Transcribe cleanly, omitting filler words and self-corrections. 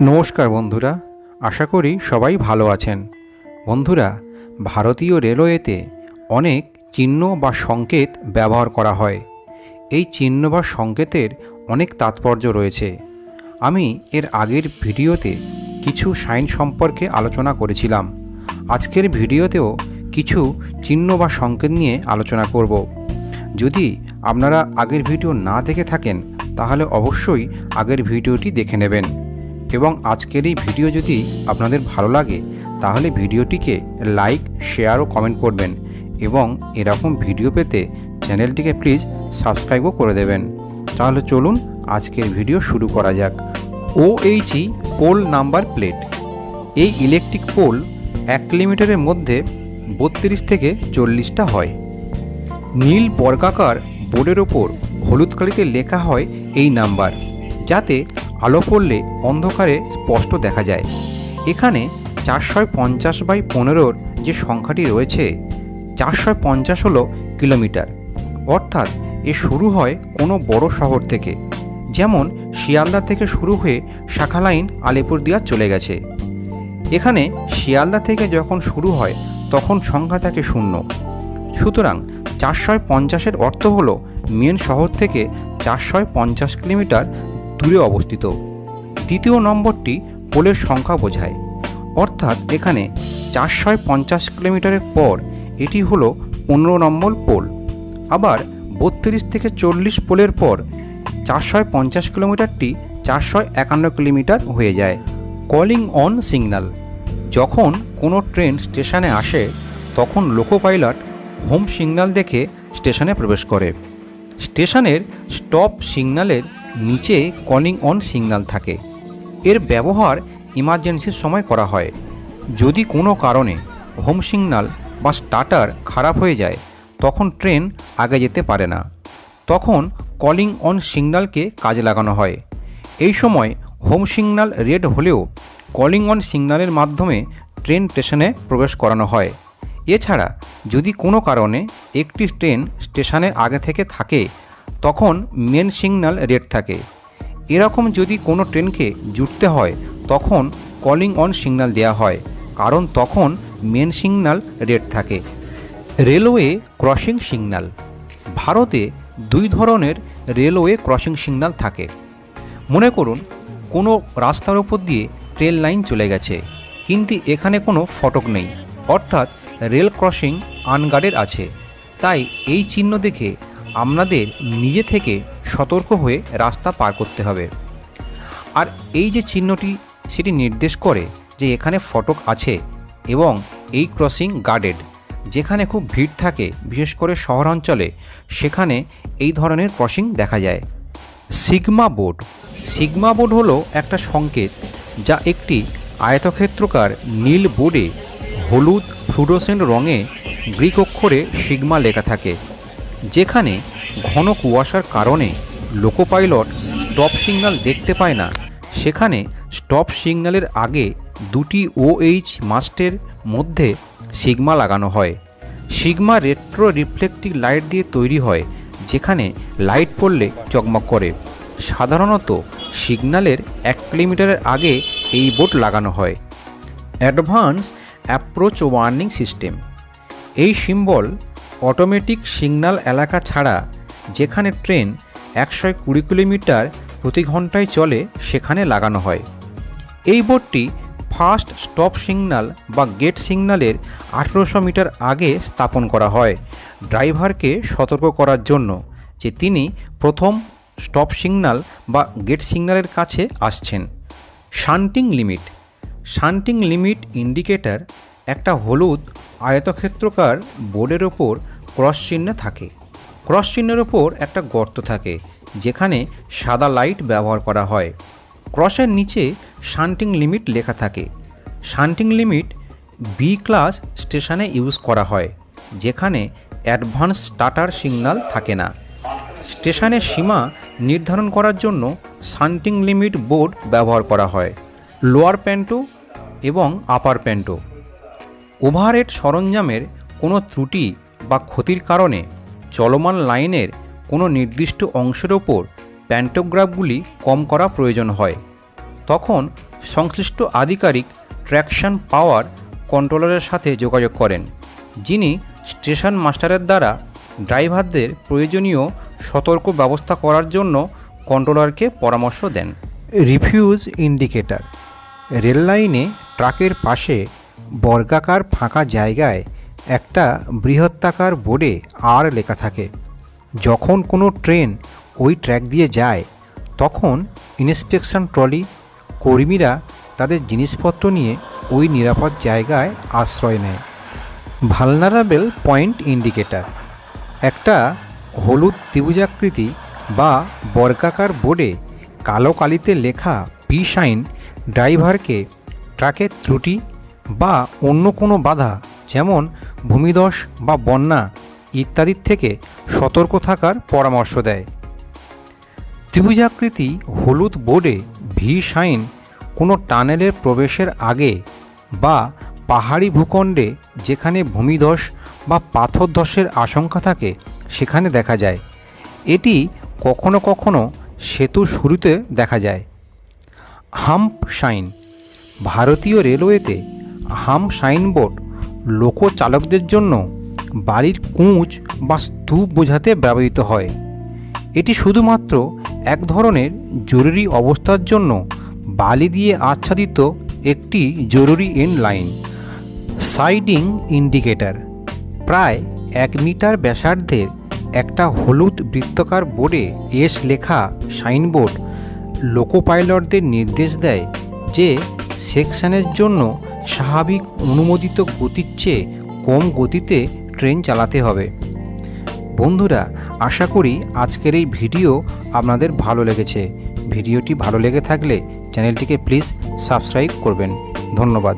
নমস্কার বন্ধুরা, আশা করি সবাই ভালো আছেন। বন্ধুরা, ভারতীয় রেলওয়েতে অনেক চিহ্ন বা সংকেত ব্যবহার করা হয়। এই চিহ্ন বা সংকেতের অনেক তাৎপর্য রয়েছে। আমি এর আগের ভিডিওতে কিছু সাইন সম্পর্কে আলোচনা করেছিলাম। আজকের ভিডিওতেও কিছু চিহ্ন বা সংকেত নিয়ে আলোচনা করব। যদি আপনারা আগের ভিডিও না দেখে থাকেন তাহলে অবশ্যই আগের ভিডিওটি দেখে নেবেন, এবং আজকের এই ভিডিও যদি আপনাদের ভালো লাগে তাহলে ভিডিওটিকে লাইক, শেয়ার ও কমেন্ট করবেন, এবং এরকম ভিডিও পেতে চ্যানেলটিকে প্লিজ সাবস্ক্রাইবও করে দেবেন। তাহলে চলুন আজকের ভিডিও শুরু করা যাক। OHE pole number plate. এই ইলেকট্রিক পোল 1 কিলোমিটারের মধ্যে 32 থেকে 40টা হয়। নীল বর্গাকার বোর্ডের ওপর হলুদ কালিতে লেখা হয় এই নাম্বার, যাতে আলো পড়লে অন্ধকারে স্পষ্ট দেখা যায়। এখানে 450/15 যে সংখ্যাটি রয়েছে, 450 হলো কিলোমিটার, অর্থাৎ এ শুরু হয় কোনো বড় শহর থেকে। যেমন শিয়ালদা থেকে শুরু হয়ে শাখা লাইন আলিপুরদুয়ার চলে গেছে। এখানে শিয়ালদা থেকে যখন শুরু হয় তখন সংখ্যা থাকে 0। সুতরাং 450-এর অর্থ হলো মেন শহর থেকে 450 কিলোমিটার দূরে অবস্থিত। দ্বিতীয় নম্বরটি পোলের সংখ্যা বোঝায়, অর্থাৎ এখানে 450 কিলোমিটারের পর এটি হলো 15 নম্বর পোল। আবার 32 থেকে 40 পোলের পর 450 কিলোমিটারটি 451 কিলোমিটার হয়ে যায়। Calling on signal. যখন কোনো ট্রেন স্টেশনে আসে তখন লোকো পাইলট হোম সিগন্যাল দেখে স্টেশনে প্রবেশ করে। স্টেশনের স্টপ সিগন্যালের নিচে কলিং অন সিগন্যাল থাকে। এর ব্যবহার ইমার্জেন্সির সময় করা হয়। যদি কোনো কারণে হোম সিগন্যাল বা স্টার্টার খারাপ হয়ে যায় তখন ট্রেন আগে যেতে পারে না, তখন কলিং অন সিগন্যালকে কাজে লাগানো হয়। এই সময় হোম সিগন্যাল রেড হলেও কলিং অন সিগন্যালের মাধ্যমে ট্রেন স্টেশনে প্রবেশ করানো হয়। এছাড়া যদি কোনো কারণে একটি ট্রেন স্টেশনে আগে থেকে থাকে তখন মেন সিগন্যাল রেড থাকে। এরকম যদি কোনো ট্রেনকে জুটতে হয় তখন কলিং অন সিগন্যাল দেওয়া হয়, কারণ তখন মেন সিগন্যাল রেড থাকে। Railway crossing signal. ভারতে 2 ধরনের রেলওয়ে ক্রসিং সিগন্যাল থাকে। মনে করুন কোনো রাস্তার উপর দিয়ে ট্রেন লাইন চলে গেছে, কিন্তু এখানে কোনো ফটক নেই, অর্থাৎ রেল ক্রসিং আনগার্ডেড আছে। তাই এই চিহ্ন দেখে আপনাদের নিজে থেকে সতর্ক হয়ে রাস্তা পার করতে হবে। আর এই যে চিহ্নটি সেটি নির্দেশ করে যে এখানে ফটক আছে এবং এই ক্রসিং গার্ডেড। যেখানে খুব ভিড় থাকে, বিশেষ করে শহরাঞ্চলে, সেখানে এই ধরনের ক্রসিং দেখা যায়। Sigma board. সিগমা বোর্ড হলো একটা সংকেত যা একটি আয়তক্ষেত্রাকার নীল বোর্ডে হলুদ ফ্লুরোসেন্ট রঙে গ্রিক অক্ষরে সিগমা লেখা থাকে। যেখানে ঘন কুয়াশার কারণে লোকো পাইলট স্টপ সিগন্যাল দেখতে পায় না, সেখানে স্টপ সিগন্যালের আগে 2টি OH মাস্টের মধ্যে সিগমা লাগানো হয়। সিগমা রেট্রো রিফ্লেক্টিভ লাইট দিয়ে তৈরি হয়, যেখানে লাইট পড়লে চকমক করে। সাধারণত সিগন্যালের 1 কিলোমিটারের আগে এই বোর্ড লাগানো হয়। Advance approach warning system. এই সিম্বল অটোমেটিক সিগন্যাল এলাকা ছাড়া যেখানে ট্রেন 120 কিলোমিটার প্রতি ঘন্টায় চলে সেখানে লাগানো হয়। এই বোর্ডটি ফার্স্ট স্টপ সিগন্যাল বা গেট সিগন্যালের 1800 মিটার আগে স্থাপন করা হয়, ড্রাইভারকে সতর্ক করার জন্য যে তিনি প্রথম স্টপ সিগন্যাল বা গেট সিগন্যালের কাছে আসছেন। Shunting limit. Shunting limit indicator একটা হলুদ আয়তক্ষেত্রাকার বোর্ডের ওপর ক্রস চিহ্ন থাকে। ক্রস চিহ্নের ওপর একটা গর্ত থাকে যেখানে সাদা লাইট ব্যবহার করা হয়। ক্রসের নিচে শান্টিং লিমিট লেখা থাকে। শান্টিং লিমিট B ক্লাস স্টেশনে ইউজ করা হয়, যেখানে অ্যাডভান্স স্টার্টার সিগন্যাল থাকে না। স্টেশনের সীমা নির্ধারণ করার জন্য শান্টিং লিমিট বোর্ড ব্যবহার করা হয়। লোয়ার প্যান্টো এবং আপার প্যান্টো। ওভারহেড সরঞ্জামের কোনো ত্রুটি বা ক্ষতির কারণে চলমান লাইনের কোনো নির্দিষ্ট অংশের ওপর প্যান্টোগ্রাফগুলি কম করা প্রয়োজন হয়। তখন সংশ্লিষ্ট আধিকারিক ট্র্যাকশন পাওয়ার কন্ট্রোলারের সাথে যোগাযোগ করেন, যিনি স্টেশন মাস্টারের দ্বারা ড্রাইভারদের প্রয়োজনীয় সতর্ক ব্যবস্থা করার জন্য কন্ট্রোলারকে পরামর্শ দেন। Refuse indicator. রেল লাইনে ট্রাকের পাশে বর্গাকার ফাঁকা জায়গায় একটা বৃহত্তাকার বোর্ডে আর লেখা থাকে। যখন কোনো ট্রেন ওই ট্র্যাক দিয়ে যায় তখন ইন্সপেকশন ট্রলি কর্মীরা তাদের জিনিসপত্র নিয়ে ওই নিরাপদ জায়গায় আশ্রয় নেয়। Vulnerable point indicator. একটা হলুদ ত্রিভুজাকৃতি বা বর্গাকার বোর্ডে কালো কালিতে লেখা পি সাইন ড্রাইভারকে ট্রাকের ত্রুটি বা অন্য কোনো বাধা যেমন ভূমিধস বা বন্যা ইত্যাদির থেকে সতর্ক থাকার পরামর্শ দেয়। ত্রিভুজাকৃতি হলুদ বোর্ডে ভি সাইন কোনো টানেলের প্রবেশের আগে বা পাহাড়ি ভূখণ্ডে যেখানে ভূমিধস বা পাথর ধসের আশঙ্কা থাকে সেখানে দেখা যায়। এটি কখনো কখনো সেতুর শুরুতে দেখা যায়। Hump sign. ভারতীয় রেলওয়েতে হাম্প সাইনবোর্ড লোকো চালকদের জন্য বাড়ির কুঁজ বা স্তূপ বোঝাতে ব্যবহৃত হয়। এটি শুধুমাত্র এক ধরনের জরুরি অবস্থার জন্য বালি দিয়ে আচ্ছাদিত একটি জরুরি এন্ড লাইন। Siding indicator. প্রায় 1 মিটার ব্যাসার্ধের একটা হলুদ বৃত্তাকার বোর্ডে এস লেখা সাইনবোর্ড লোকো পাইলটদের নির্দেশ দেয় যে সেকশনের জন্য স্বাভাবিক অনুমোদিত গতির চেয়ে কম গতিতে ট্রেন চালাতে হবে। বন্ধুরা, আশা করি আজকের এই ভিডিও আপনাদের ভালো লেগেছে। ভিডিওটি ভালো লেগে থাকলে চ্যানেলটিকে প্লিজ সাবস্ক্রাইব করবেন। ধন্যবাদ।